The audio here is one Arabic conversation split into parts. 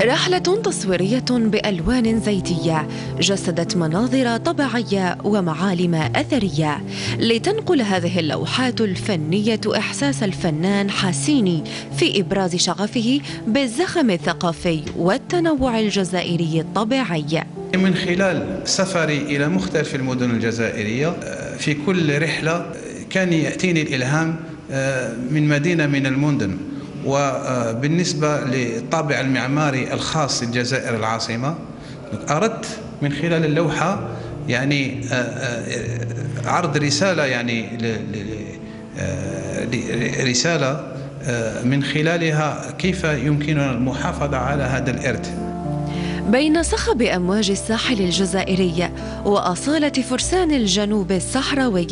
رحلة تصويرية بألوان زيتية جسدت مناظر طبيعية ومعالم أثرية لتنقل هذه اللوحات الفنية إحساس الفنان حسيني في إبراز شغفه بالزخم الثقافي والتنوع الجزائري الطبيعي. من خلال سفري إلى مختلف المدن الجزائرية في كل رحلة كان يأتيني الإلهام من مدينة من المدن. وبالنسبة للطابع المعماري الخاص للجزائر العاصمة، أردت من خلال اللوحة يعني عرض رسالة، يعني رسالة من خلالها كيف يمكننا المحافظة على هذا الإرث. بين صخب أمواج الساحل الجزائري وأصالة فرسان الجنوب الصحراوي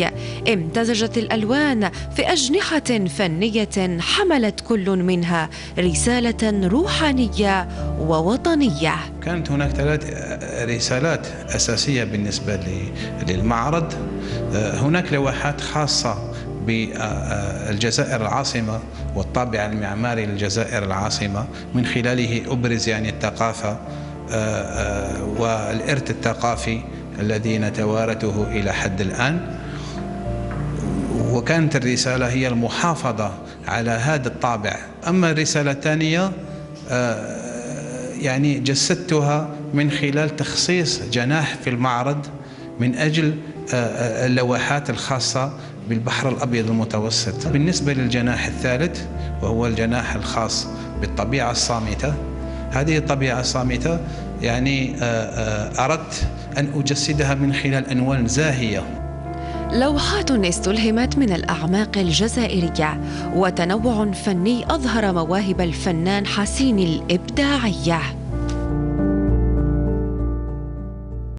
امتزجت الألوان في أجنحة فنية حملت كل منها رسالة روحانية ووطنية. كانت هناك 3 رسالات أساسية بالنسبة للمعرض. هناك لوحات خاصة بالجزائر العاصمة والطابع المعماري للجزائر العاصمة، من خلاله أبرز يعني الثقافة والإرث الثقافي الذي نتوارثه إلى حد الآن. وكانت الرسالة هي المحافظة على هذا الطابع. أما الرسالة الثانية يعني جسدتها من خلال تخصيص جناح في المعرض من أجل اللوحات الخاصة بالبحر الأبيض المتوسط. بالنسبة للجناح الثالث وهو الجناح الخاص بالطبيعة الصامتة، هذه الطبيعة الصامتة يعني أردت أن أجسدها من خلال ألوان زاهية. لوحات استلهمت من الأعماق الجزائرية وتنوع فني أظهر مواهب الفنان حسيني الإبداعية.